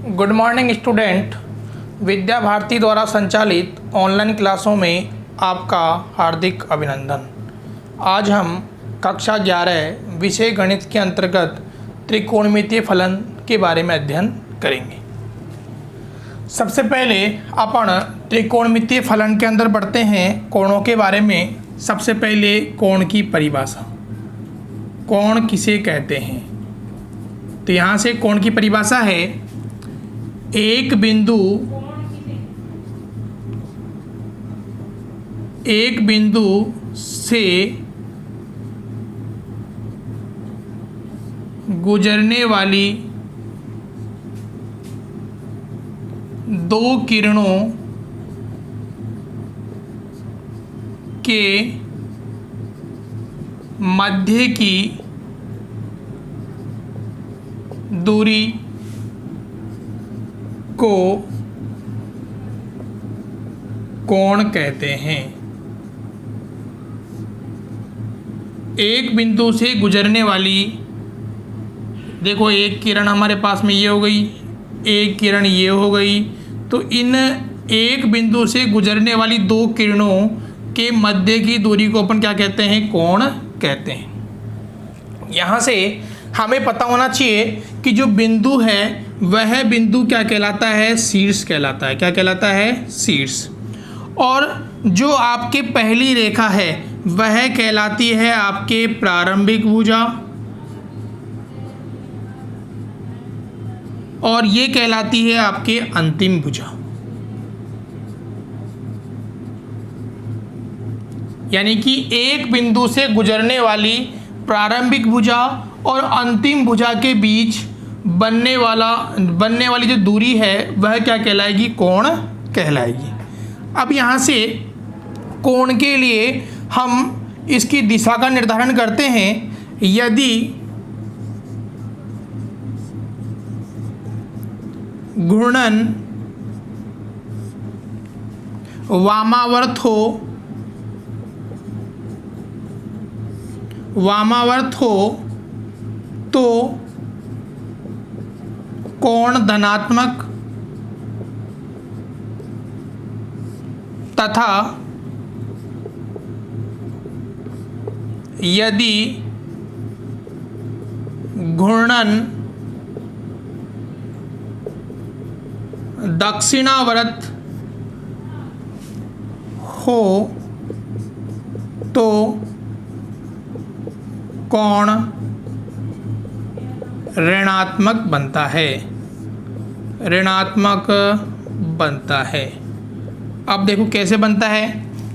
Good morning student. Vidya Bharati द्वारा संचालित online क्लासों में आपका हार्दिक अभिनंदन। आज हम कक्षा 11 विषय गणित के अंतर्गत त्रिकोणमितीय फलन के बारे में अध्ययन करेंगे। सबसे पहले अपन त्रिकोणमितीय फलन के अंदर बढ़ते हैं कोणों के बारे में। सबसे पहले कोण की परिभाषा, कोण किसे कहते हैं? तो यहाँ से कोण की परिभाषा है एक बिंदु से गुजरने वाली दो किरणों के मध्य की दूरी को कोण कहते हैं। एक बिंदु से गुजरने वाली, देखो एक किरण हमारे पास में ये हो गई, एक किरण ये हो गई, तो इन एक बिंदु से गुजरने वाली दो किरणों के मध्य की दूरी को अपन क्या कहते हैं? कोण कहते हैं। यहाँ से हमें पता होना चाहिए कि जो बिंदु है वह बिंदु क्या कहलाता है? शीर्ष कहलाता है। क्या कहलाता है? शीर्ष। और जो आपके पहली रेखा है वह कहलाती है आपके प्रारंभिक भुजा, और ये कहलाती है आपके अंतिम भुजा। यानी कि एक बिंदु से गुजरने वाली प्रारंभिक भुजा और अंतिम भुजा के बीच बनने वाली जो दूरी है वह क्या कहलाएगी? कोण कहलाएगी। अब यहाँ से कोण के लिए हम इसकी दिशा का निर्धारण करते हैं। यदि घूर्णन वामावर्त हो तो कोण धनात्मक तथा यदि घूर्णन दक्षिणावर्त हो तो कोण ऋणात्मक बनता है। ऋणात्मक बनता है। अब देखो कैसे बनता है।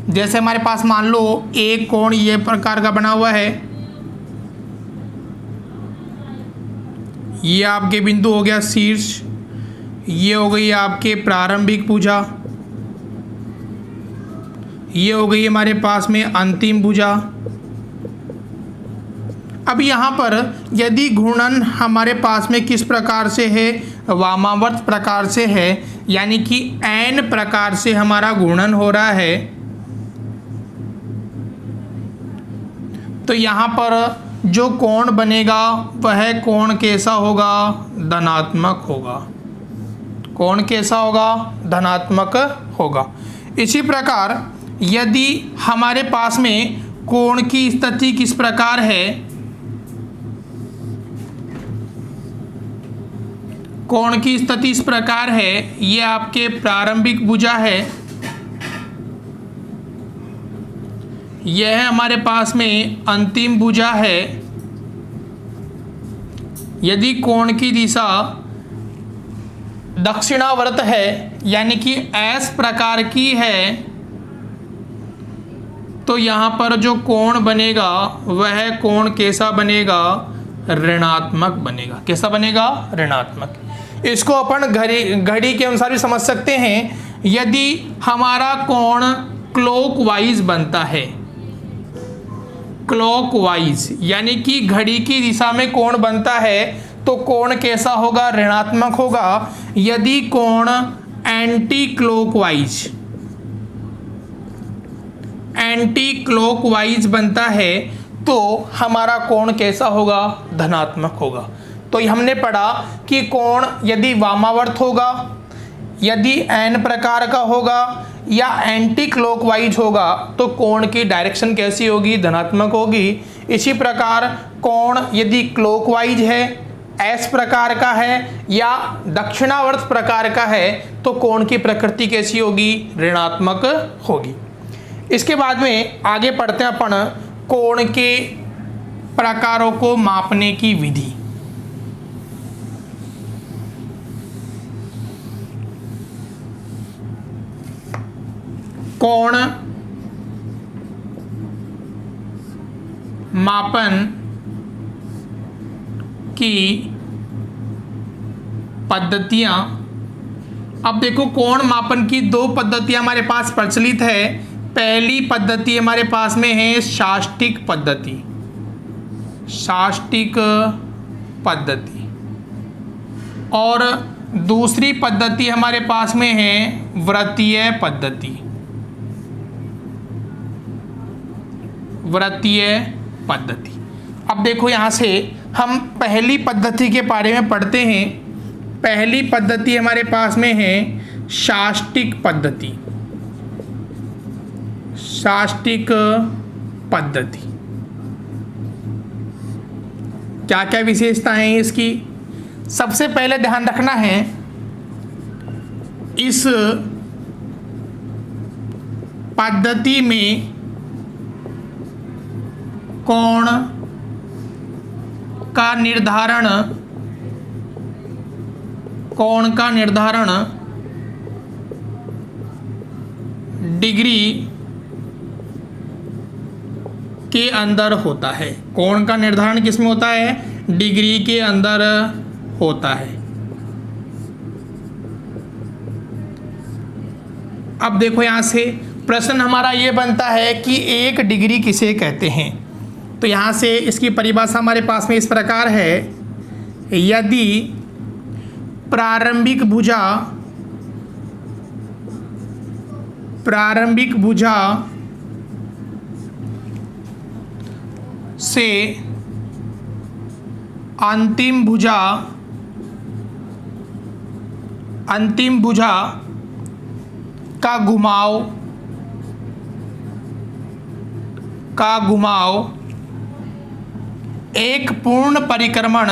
जैसे हमारे पास मान लो एक कोण ये प्रकार का बना हुआ है, ये आपके बिंदु हो गया शीर्ष, ये हो गई आपके प्रारंभिक भुजा, ये हो गई हमारे पास में अंतिम भुजा। अब यहाँ पर यदि घूर्णन हमारे पास में किस प्रकार से है? वामावर्त प्रकार से है, यानी कि n प्रकार से हमारा घूर्णन हो रहा है, तो यहाँ पर जो कोण बनेगा वह कोण कैसा होगा? धनात्मक होगा। कोण कैसा होगा? धनात्मक होगा। इसी प्रकार यदि हमारे पास में कोण की स्थिति किस प्रकार है? कोण की स्थिति इस प्रकार है, ये आपके प्रारंभिक भुजा है, यह हमारे पास में अंतिम भुजा है। यदि कोण की दिशा दक्षिणावर्त है, यानी कि एस प्रकार की है, तो यहाँ पर जो कोण बनेगा वह कोण कैसा बनेगा? ऋणात्मक बनेगा। कैसा बनेगा? ऋणात्मक। इसको अपन घड़ी के अनुसार भी समझ सकते हैं। यदि हमारा कोण क्लॉकवाइज बनता है, क्लॉकवाइज यानी कि घड़ी की दिशा में कोण बनता है, तो कोण कैसा होगा? ऋणात्मक होगा। यदि कोण एंटी क्लॉकवाइज बनता है तो हमारा कोण कैसा होगा? धनात्मक होगा। तो हमने पढ़ा कि कोण यदि वामावर्त होगा, यदि n प्रकार का होगा या एंटी क्लॉकवाइज होगा तो कोण की डायरेक्शन कैसी होगी, धनात्मक होगी। इसी प्रकार कोण यदि क्लॉकवाइज है, एस प्रकार का है या दक्षिणावर्त प्रकार का है तो कोण की प्रकृति कैसी होगी, ऋणात्मक होगी। इसके बाद में आगे पढ़ते हैं अपन कोण के प्रकारों को मापने की विधि। कोण मापन की पद्धतियां। अब देखो कोण मापन की दो पद्धतियां हमारे पास प्रचलित है। पहली पद्धति हमारे पास में है शास्टिक पद्धति, शास्टिक पद्धति, और दूसरी पद्धति हमारे पास में है वृत्तीय पद्धति, वृत्तीय पद्धति। अब देखो यहाँ से हम पहली पद्धति के बारे में पढ़ते हैं। पहली पद्धति हमारे पास में है शास्टिक पद्धति, शास्टिक पद्धति। क्या क्या विशेषताएं हैं इसकी? सबसे पहले ध्यान रखना है इस पद्धति में कोण का निर्धारण, कोण का निर्धारण डिग्री के अंदर होता है। कोण का निर्धारण किसमें होता है? डिग्री के अंदर होता है। अब देखो यहाँ से प्रश्न हमारा ये बनता है कि एक डिग्री किसे कहते हैं। तो यहाँ से इसकी परिभाषा हमारे पास में इस प्रकार है, यदि प्रारंभिक भुजा से अंतिम भुजा का घुमाव एक पूर्ण परिक्रमण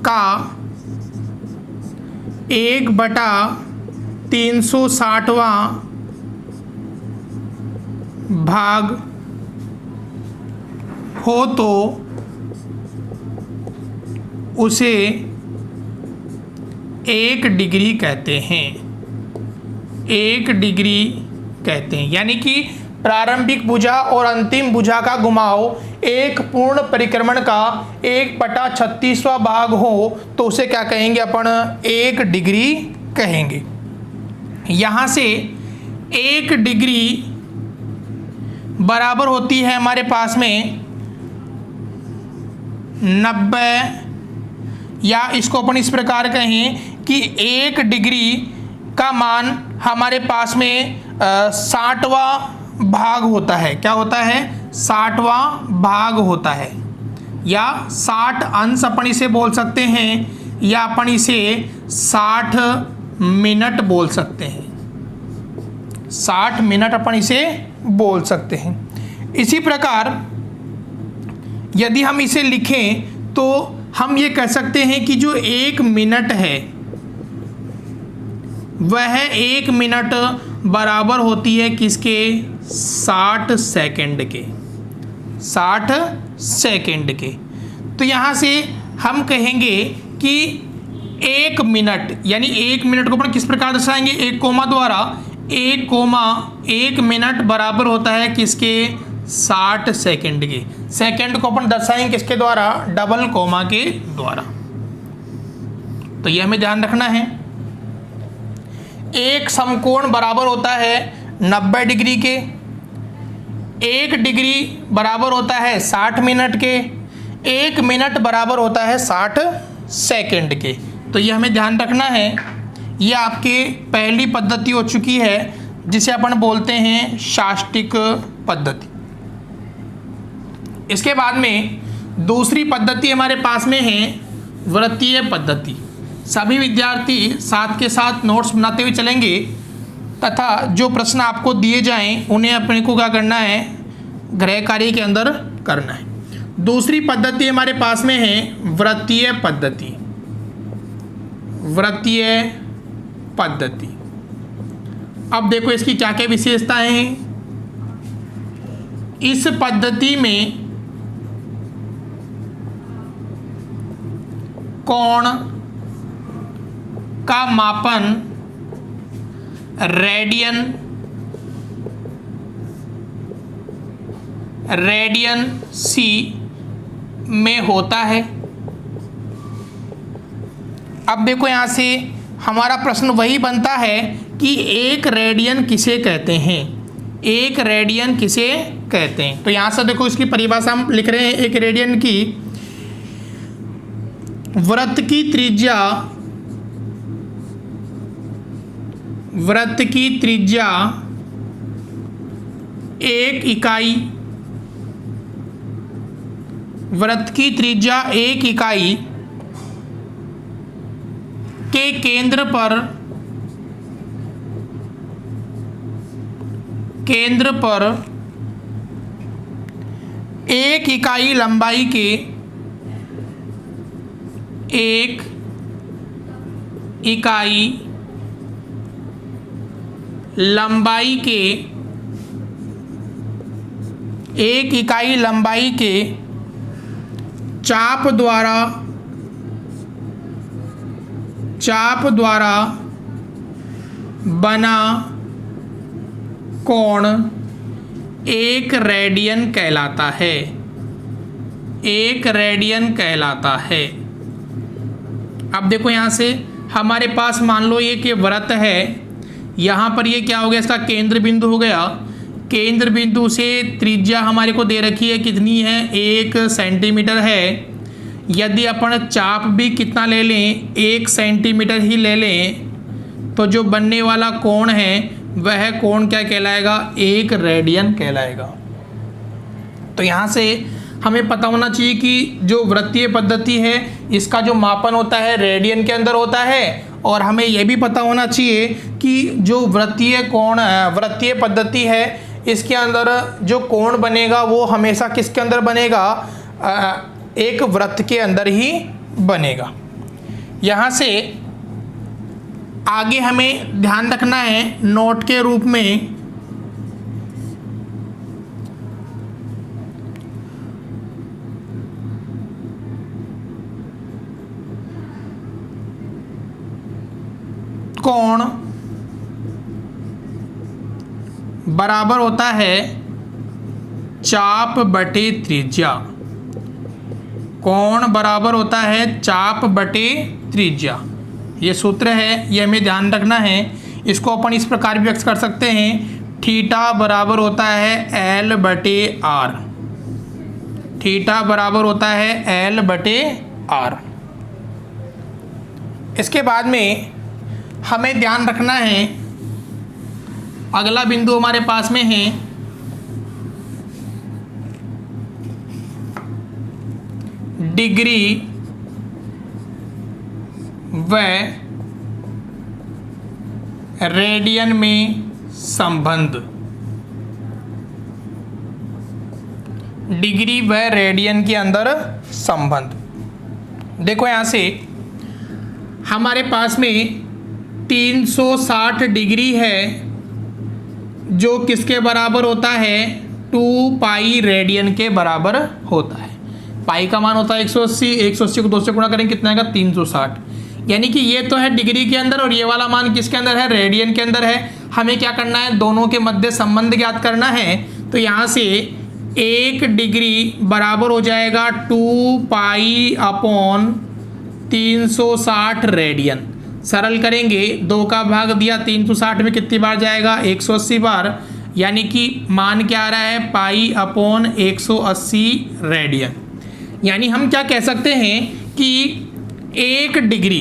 का 1/360वां भाग हो तो उसे 1 डिग्री कहते हैं। 1 डिग्री कहते हैं, यानी कि प्रारंभिक भुजा और अंतिम भुजा का घुमाव एक पूर्ण परिक्रमण का 1/36वां भाग हो तो उसे क्या कहेंगे अपन? 1 डिग्री कहेंगे। यहाँ से 1 डिग्री बराबर होती है हमारे पास में 90, या इसको अपन इस प्रकार कहें कि 1 डिग्री का मान हमारे पास में 60वां भाग होता है। क्या होता है? 60वां भाग होता है, या 60 अंश अपन इसे बोल सकते हैं, या अपन इसे 60 मिनट बोल सकते हैं। 60 मिनट अपन इसे बोल सकते हैं। इसी प्रकार यदि हम इसे लिखें तो हम ये कह सकते हैं कि जो 1 मिनट है वह 1 मिनट बराबर होती है किसके? 60 सेकंड के, 60 सेकंड के। तो यहाँ से हम कहेंगे कि 1 मिनट, यानी 1 मिनट को अपन किस प्रकार दर्शाएंगे? 1 कोमा द्वारा। 1 मिनट बराबर होता है किसके? 60 सेकंड के। सेकंड को अपन दर्शाएंगे किसके द्वारा? डबल कोमा के द्वारा। तो यह हमें ध्यान रखना है। एक समकोण बराबर होता है 90 डिग्री के, 1 डिग्री बराबर होता है 60 मिनट के, 1 मिनट बराबर होता है 60 सेकंड के। तो यह हमें ध्यान रखना है। यह आपके पहली पद्धति हो चुकी है। जिसे अपन बोलते हैं शास्टिक पद्धति। इसके बाद में दूसरी पद्धति हमारे पास में है वृत्तीय पद्धति। सभी विद्यार्थी साथ के साथ नोट्स बनाते हुए चलेंगे तथा जो प्रश्न आपको दिए जाएं उन्हें अपने को क्या करना है, गृह कार्य के अंदर करना है। दूसरी पद्धति हमारे पास में है वृत्तीय पद्धति। वृत्तीय पद्धति, अब देखो इसकी क्या क्या विशेषताएं हैं। इस पद्धति में कोण का मापन रेडियन सी में होता है। अब देखो यहाँ से हमारा प्रश्न वही बनता है कि एक रेडियन किसे कहते हैं, एक रेडियन किसे कहते हैं। तो यहाँ से देखो इसकी परिभाषा हम लिख रहे हैं। एक रेडियन की वृत्त की त्रिज्या एक इकाई, वृत्त की त्रिज्या एक इकाई के केंद्र पर एक इकाई लंबाई के एक इकाई लंबाई के चाप द्वारा बना कोण एक रेडियन कहलाता है, एक रेडियन कहलाता है। अब देखो यहाँ से हमारे पास मान लो ये कि वृत्त है, यहाँ पर ये क्या हो गया, इसका केंद्र बिंदु हो गया। केंद्र बिंदु से त्रिज्या हमारे को दे रखी है, कितनी है, 1 सेंटीमीटर है। यदि अपन चाप भी कितना ले लें, 1 सेंटीमीटर ही ले लें, तो जो बनने वाला कोण है वह कोण क्या कहलाएगा, एक रेडियन कहलाएगा। तो यहाँ से हमें पता होना चाहिए कि जो वृत्तीय पद्धति है इसका जो मापन होता है रेडियन के अंदर होता है, और हमें यह भी पता होना चाहिए कि जो वृत्तीय पद्धति है इसके अंदर जो कोण बनेगा वो हमेशा किसके अंदर बनेगा, एक वृत्त के अंदर ही बनेगा। यहाँ से आगे हमें ध्यान रखना है नोट के रूप में, कोण बराबर होता है चाप बटे त्रिज्या। कोण बराबर होता है चाप बटे त्रिज्या, ये सूत्र है, ये हमें ध्यान रखना है। इसको अपन इस प्रकार भी व्यक्त कर सकते हैं, थीटा बराबर होता है एल बटे आर। थीटा बराबर होता है एल बटे आर। इसके बाद में हमें ध्यान रखना है, अगला बिंदु हमारे पास में है डिग्री व रेडियन में संबंध। डिग्री व रेडियन के अंदर संबंध। देखो यहाँ से हमारे पास में 360 डिग्री है जो किसके बराबर होता है, 2 पाई रेडियन के बराबर होता है। पाई का मान होता है 180, 180 को 2 से गुणा करेंगे कितना आएगा, 360। यानी कि ये तो है डिग्री के अंदर और ये वाला मान किसके अंदर है, रेडियन के अंदर है। हमें क्या करना है, दोनों के मध्य संबंध ज्ञात करना है। तो यहाँ से 1 डिग्री बराबर हो जाएगा 2 पाई अपॉन 360 रेडियन। सरल करेंगे, 2 का भाग दिया, 360 में कितनी बार जाएगा, 180 बार। यानी कि मान क्या आ रहा है, पाई अपॉन 180 रेडियन। यानी हम क्या कह सकते हैं कि 1 डिग्री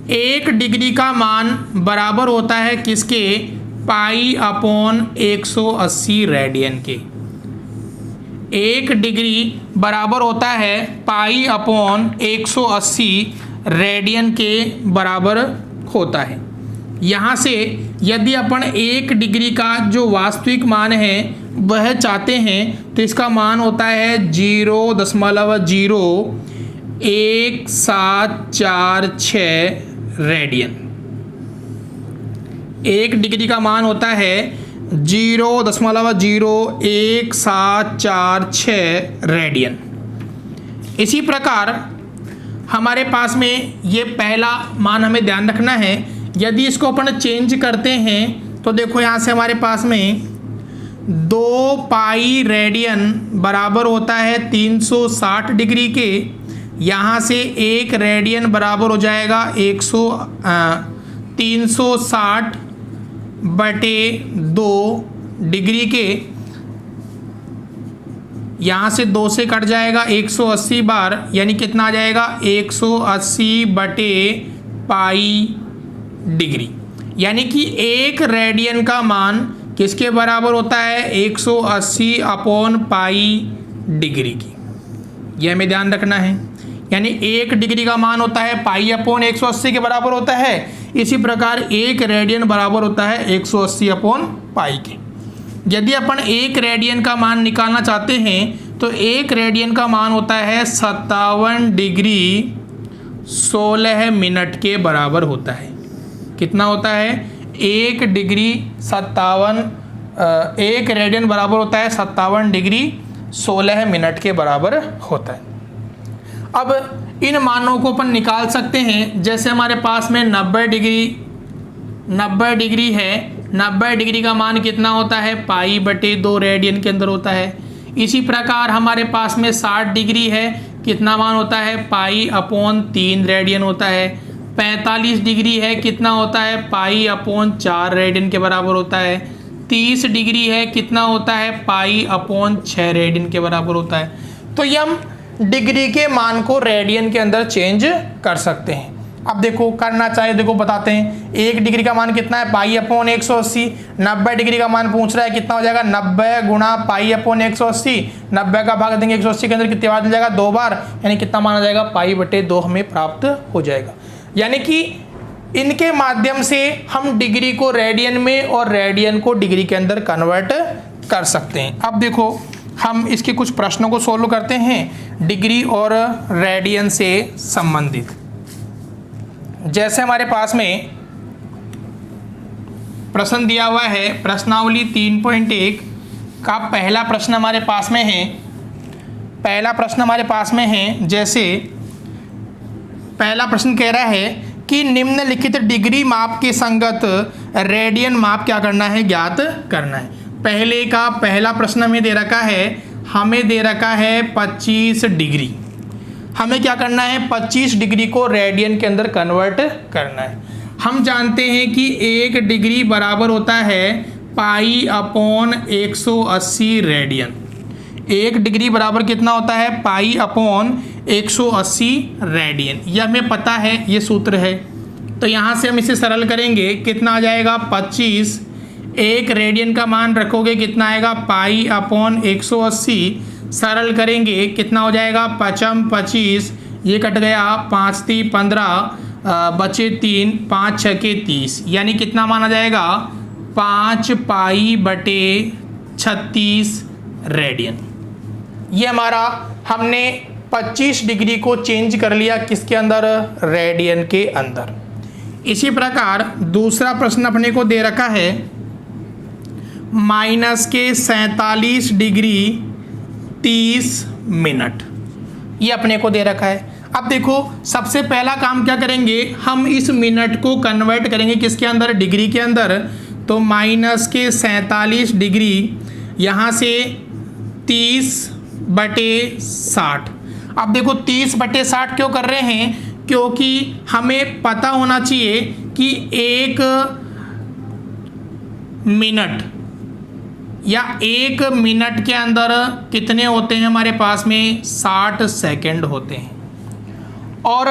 1 डिग्री का मान बराबर होता है किसके? पाई अपॉन 180 रेडियन के। 1 डिग्री बराबर होता है पाई अपॉन 180 रेडियन के बराबर होता है। यहाँ से यदि अपन 1 डिग्री का जो वास्तविक मान है वह चाहते हैं तो इसका मान होता है 0.1746 रेडियन। 1 डिग्री का मान होता है 0.1746 रेडियन। इसी प्रकार हमारे पास में ये पहला मान हमें ध्यान रखना है। यदि इसको अपन चेंज करते हैं तो देखो यहाँ से हमारे पास में 2 पाई रेडियन बराबर होता है 360 डिग्री के। यहाँ से 1 रेडियन बराबर हो जाएगा 360/2 डिग्री के। यहाँ से 2 से कट जाएगा 180 बार, यानी कितना आ जाएगा 180/पाई डिग्री। यानी कि 1 रेडियन का मान किसके बराबर होता है? 180/पाई डिग्री की। यह हमें ध्यान रखना है। यानी 1 डिग्री का मान होता है पाई अपॉन 180 के बराबर होता है। इसी प्रकार 1 रेडियन बराबर होता है 180/पाई के। यदि अपन 1 रेडियन का मान निकालना चाहते हैं तो 1 रेडियन का मान होता है 57 डिग्री 16 मिनट के बराबर होता है। कितना होता है? 1 रेडियन बराबर होता है 57 डिग्री 16 मिनट के बराबर होता है। अब इन मानों को अपन निकाल सकते हैं। जैसे हमारे पास में 90 डिग्री है। 90 डिग्री का मान कितना होता है? पाई/2 रेडियन के अंदर होता है। इसी प्रकार हमारे पास में 60 डिग्री है। कितना मान होता है? पाई अपॉन 3 रेडियन होता है। 45 डिग्री है। कितना होता है? पाई अपॉन 4 रेडियन के बराबर होता है। 30 डिग्री है। कितना होता है? पाई अपॉन 6 रेडियन के बराबर होता है। तो ये हम डिग्री के मान को रेडियन के अंदर चेंज कर सकते हैं। अब देखो करना चाहे, देखो बताते हैं। 1 डिग्री का मान कितना है? Pi upon 180। 90 डिग्री का मान पूछ रहा है, कितना हो जाएगा? 90 गुणा पाई अपॉन 180। 90 का भाग देंगे 180 के अंदर, कितनी बार मिल जाएगा? 2 बार, यानी कितना माना जाएगा? पाई/2 हमें प्राप्त हो जाएगा। यानी कि इनके माध्यम से हम डिग्री को रेडियन में और रेडियन को डिग्री के अंदर कन्वर्ट कर सकते हैं। अब देखो हम इसके कुछ प्रश्नों को सोल्व करते हैं डिग्री और रेडियन से संबंधित। जैसे हमारे पास में प्रश्न दिया हुआ है, प्रश्नावली 3.1 का पहला प्रश्न हमारे पास में है। पहला प्रश्न हमारे पास में है, जैसे पहला प्रश्न कह रहा है कि निम्नलिखित डिग्री माप के संगत रेडियन माप क्या करना है? ज्ञात करना है। पहले का पहला प्रश्न हमें दे रखा है, हमें दे रखा है 25 डिग्री। हमें क्या करना है? 25 डिग्री को रेडियन के अंदर कन्वर्ट करना है। हम जानते हैं कि 1 डिग्री बराबर होता है पाई अपॉन 180 रेडियन। 1 डिग्री बराबर कितना होता है? Pi upon 180 radian. यह हमें पता है, ये सूत्र है। तो यहाँ से हम इसे सरल करेंगे, कितना आ जाएगा? 25। 1 रेडियन का मान रखोगे, कितना आएगा? Pi upon 180। सरल करेंगे, कितना हो जाएगा? 5 25, ये कट गया, 5 3 15, बचे 3, 5 6 के 30, यानी कितना माना जाएगा? 5 पाई/36 रेडियन। ये हमारा हमने 25 डिग्री को चेंज कर लिया किसके अंदर? रेडियन के अंदर। इसी प्रकार दूसरा प्रश्न अपने को दे रखा है -47 डिग्री 30 मिनट। ये अपने को दे रखा है। अब देखो सबसे पहला काम क्या करेंगे, हम इस मिनट को कन्वर्ट करेंगे किसके अंदर? डिग्री के अंदर। तो -47 डिग्री, यहाँ से 30/60। अब देखो 30/60 क्यों कर रहे हैं? क्योंकि हमें पता होना चाहिए कि 1 मिनट या 1 मिनट के अंदर कितने होते हैं हमारे पास में? 60 सेकंड होते हैं। और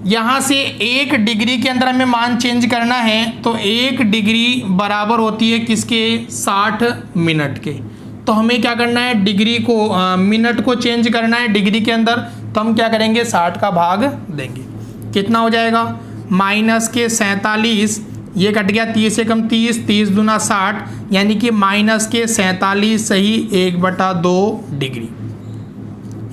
यहाँ से 1 डिग्री के अंदर हमें मान चेंज करना है, तो 1 डिग्री बराबर होती है किसके, 60 मिनट के। तो हमें क्या करना है, डिग्री को मिनट को चेंज करना है डिग्री के अंदर, तो हम क्या करेंगे 60 का भाग देंगे। कितना हो जाएगा, माइनस के 47, ये कट गया 30 से कम 30, 30 दूना 60, यानी कि माइनस के 47 सही 1/2 डिग्री।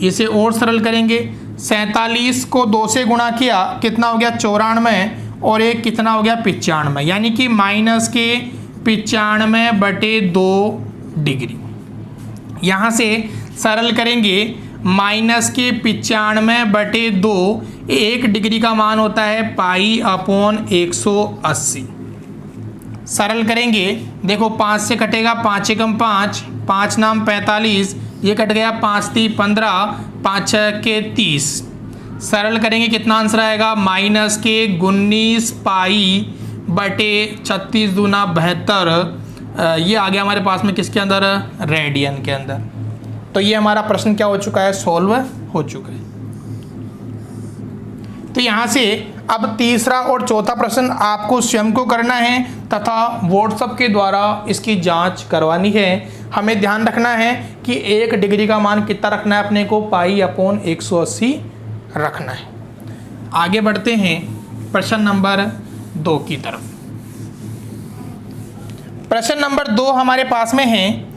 इसे और सरल करेंगे, 47 को 2 से गुणा किया, कितना हो गया 94, और एक कितना हो गया 95, यानी कि माइनस के 95/2 डिग्री। यहाँ से सरल करेंगे, माइनस के 95/2, 1 डिग्री का मान होता है पाई/180। सरल करेंगे, देखो 5 से कटेगा, 5 एकम 5, 5 नाम 45, ये कट गया 5 × 3 = 15, 5 × 6 = 30। सरल करेंगे कितना आंसर आएगा, माइनस के 19 पाई/36 दूना 72। ये आ गया हमारे पास में किसके अंदर, रेडियन के अंदर। तो ये हमारा प्रश्न क्या हो चुका है, सॉल्व हो चुका है। तो यहाँ से अब तीसरा और चौथा प्रश्न आपको स्वयं को करना है तथा व्हाट्सएप के द्वारा इसकी जांच करवानी है। हमें ध्यान रखना है कि 1 डिग्री का मान कितना रखना है अपने को, पाई/180 रखना है। आगे बढ़ते हैं प्रश्न नंबर 2 की तरफ। प्रश्न नंबर 2 हमारे पास में है,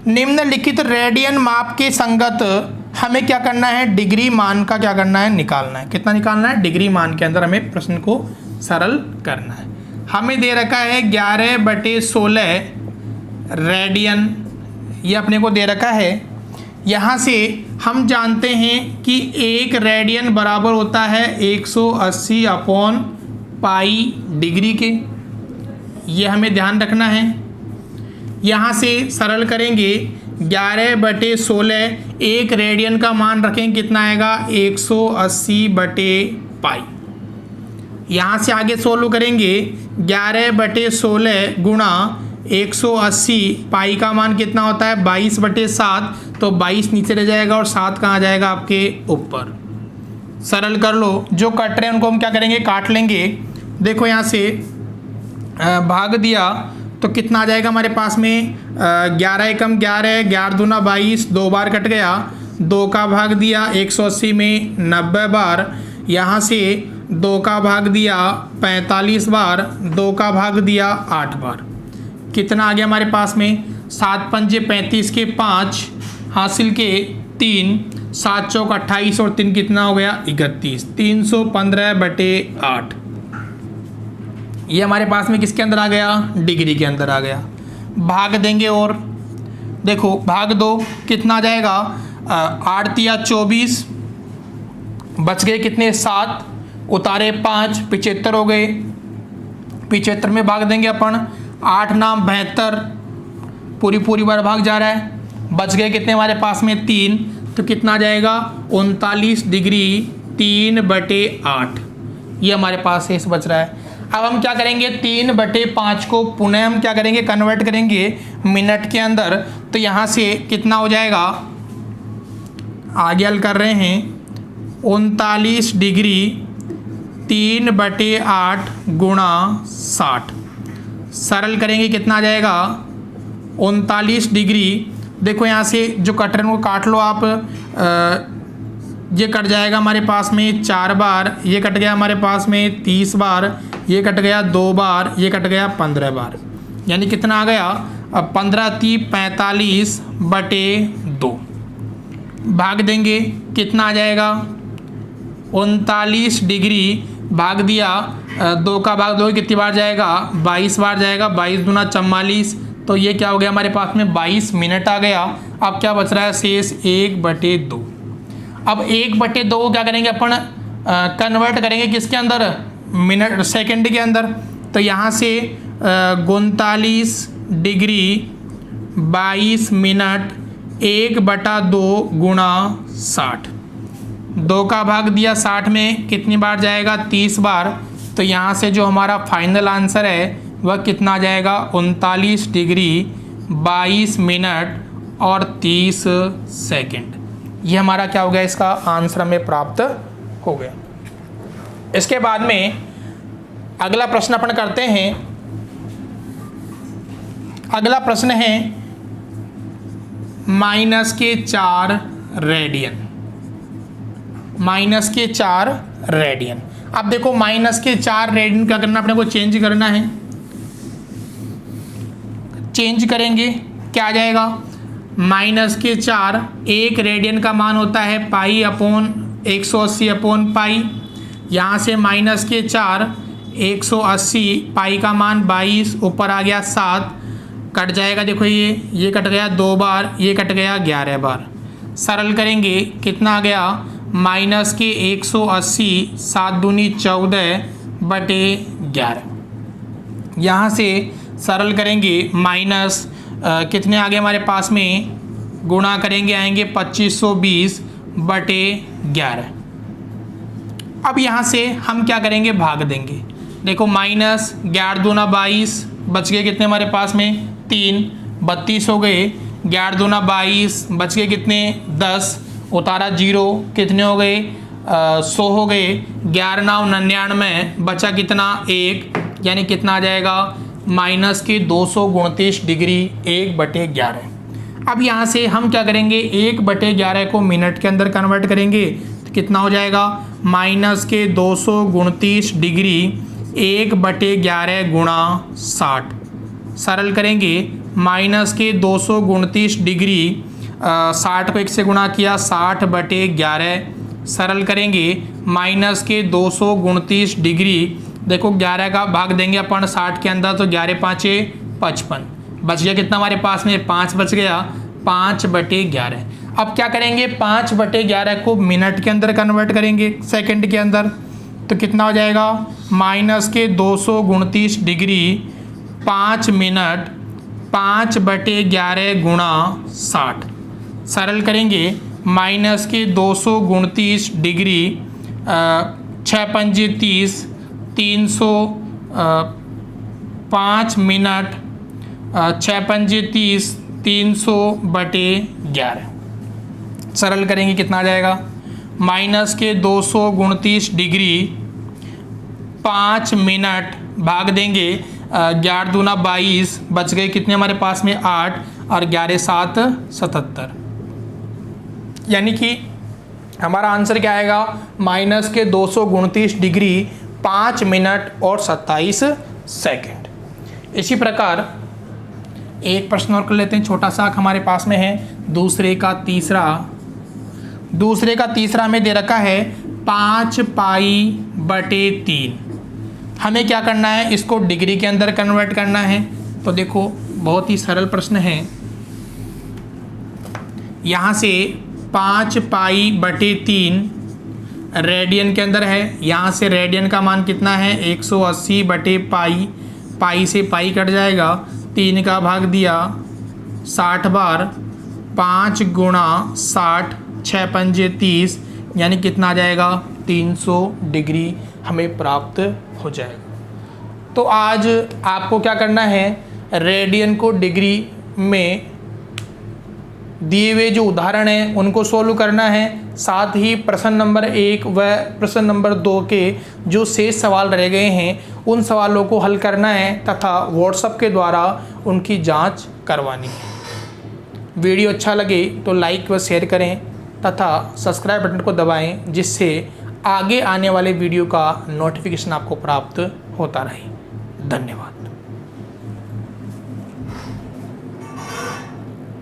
निम्नलिखित रेडियन माप के संगत हमें क्या करना है, डिग्री मान का क्या करना है, निकालना है। कितना निकालना है, डिग्री मान के अंदर हमें प्रश्न को सरल करना है। हमें दे रखा है 11/16 रेडियन, ये अपने को दे रखा है। यहाँ से हम जानते हैं कि 1 रेडियन बराबर होता है 180/पाई डिग्री के, ये हमें ध्यान रखना है। यहाँ से सरल करेंगे, 11/16, 1 रेडियन का मान रखें कितना आएगा, 180/पाई। यहाँ से आगे सोल्व करेंगे, 11/16 गुणा 180, पाई का मान कितना होता है 22/7, तो 22 नीचे रह जाएगा और 7 कहाँ जाएगा, आपके ऊपर। सरल कर लो, जो कट रहे हैं उनको हम क्या करेंगे, काट लेंगे। देखो यहाँ से भाग दिया तो कितना आ जाएगा हमारे पास में, 11 एकम 11, 11 दूना 22, 2 बार कट गया, 2 का भाग दिया 180 में 90 बार, यहाँ से 2 का भाग दिया 45 बार, 2 का भाग दिया 8 बार। कितना आ गया हमारे पास में, 7 पंजे 35 के 5, हासिल के 3, 7 चौक 28 और 3 कितना हो गया 31, 315/8। ये हमारे पास में किसके अंदर आ गया, डिग्री के अंदर आ गया। भाग देंगे और देखो भाग 2 कितना आ जाएगा, 8 × 24, बच गए कितने 7, उतारे 5, 75 हो गए। 75 में भाग देंगे अपन, 8 नाम 72, पूरी बार भाग जा रहा है, बच गए कितने हमारे पास में 3, तो कितना आ जाएगा 39 डिग्री 3/8। ये हमारे पास शेष बच रहा है। अब हम क्या करेंगे, 3/5 को पुनः हम क्या करेंगे, कन्वर्ट करेंगे मिनट के अंदर। तो यहाँ से कितना हो जाएगा, आगे हल कर रहे हैं, 39 डिग्री 3/8 गुणा 60। सरल करेंगे कितना आ जाएगा, 39 डिग्री, देखो यहाँ से जो कट रहे हैं वो काट लो आप, ये कट जाएगा हमारे पास में 4 बार, ये कट गया हमारे पास में 30 बार, ये कट गया 2 बार, ये कट गया 15 बार, यानी कितना आ गया, अब 15 × 3 = 45/2। भाग देंगे कितना आ जाएगा, 39 डिग्री भाग दिया 2 का भाग 2 कितनी बार जाएगा, 22 बार जाएगा, 22 दूना 44, तो ये क्या हो गया हमारे पास में 22 मिनट आ गया। अब क्या बच रहा है शेष, 1/2। अब 1/2 को क्या करेंगे अपन, कन्वर्ट करेंगे किसके अंदर, मिनट सेकंड के अंदर। तो यहाँ से 39 डिग्री 22 मिनट 1/2 गुणा 60, 2 का भाग दिया 60 में कितनी बार जाएगा, 30 बार। तो यहाँ से जो हमारा फाइनल आंसर है वह कितना आ जाएगा, 39 डिग्री 22 मिनट और 30 सेकंड। ये हमारा क्या हो गया, इसका आंसर हमें प्राप्त हो गया। इसके बाद में अगला प्रश्न अपन करते हैं। अगला प्रश्न है -4 रेडियन। -4 रेडियन। अब देखो -4 रेडियन क्या करना, अपने को चेंज करना है। चेंज करेंगे क्या आ जाएगा, -4, 1 रेडियन का मान होता है π/180/π। यहाँ से -4, 180, पाई का मान 22, ऊपर आ गया 7, कट जाएगा। देखो ये कट गया 2 बार, ये कट गया 11 बार। सरल करेंगे कितना आ गया, -180, 7 दूनी 14/11। यहाँ से सरल करेंगे माइनस कितने आगे हमारे पास में, गुणा करेंगे आएंगे 2520/11। अब यहाँ से हम क्या करेंगे, भाग देंगे। देखो -11 दूना 22, बच गए कितने हमारे पास में 3, 32 हो गए। 11 दूना 22, बच गए कितने 10, उतारा 0, कितने हो गए 100 हो गए। 11 9 99, बचा कितना 1, यानी कितना आ जाएगा -229 डिग्री 1/11। अब यहाँ से हम क्या करेंगे, 1/11 को मिनट के अंदर कन्वर्ट करेंगे तो कितना हो जाएगा, -229 डिग्री 1/11 गुणा 60। सरल करेंगे -229 डिग्री 60 को 1 से गुणा किया, 60/11। सरल करेंगे -229 डिग्री, देखो 11 का भाग देंगे अपन 60 के अंदर तो 11 5 55, बच गया कितना हमारे पास में 5 बच गया, 5/11। अब क्या करेंगे, 5/11 को मिनट के अंदर कन्वर्ट करेंगे सेकंड के अंदर, तो कितना हो जाएगा -229 डिग्री 5 मिनट 5/11 गुणा 60। सरल करेंगे -229 डिग्री 6 पंजे 30, 305 मिनट 6 पंजे 30, 300/11। सरल करेंगे कितना आ जाएगा, -229 डिग्री 5 मिनट भाग देंगे 11 दूना 22, बच गए कितने हमारे पास में 8, और 11 7 77। यानी कि हमारा आंसर क्या आएगा, -229 डिग्री 5 मिनट और 27 सेकंड। इसी प्रकार एक प्रश्न और कर लेते हैं, छोटा सा हमारे पास में है दूसरे का तीसरा में दे रखा है 5π/3। हमें क्या करना है, इसको डिग्री के अंदर कन्वर्ट करना है। तो देखो बहुत ही सरल प्रश्न है। यहाँ से 5π/3 रेडियन के अंदर है। यहाँ से रेडियन का मान कितना है 180/π, पाई से पाई कट जाएगा, 3 का भाग दिया 60 बार, 5 गुणा 60, 6 पंजे 30, यानी कितना आ जाएगा 300 डिग्री हमें प्राप्त हो जाएगा। तो आज आपको क्या करना है, रेडियन को डिग्री में दिए हुए जो उदाहरण हैं उनको सोल्व करना है। साथ ही प्रश्न नंबर 1 व प्रश्न नंबर 2 के जो शेष सवाल रह गए हैं उन सवालों को हल करना है तथा व्हाट्सएप के द्वारा उनकी जांच करवानी है। वीडियो अच्छा लगे तो लाइक व शेयर करें तथा सब्सक्राइब बटन को दबाएं, जिससे आगे आने वाले वीडियो का नोटिफिकेशन आपको प्राप्त होता रहे। धन्यवाद।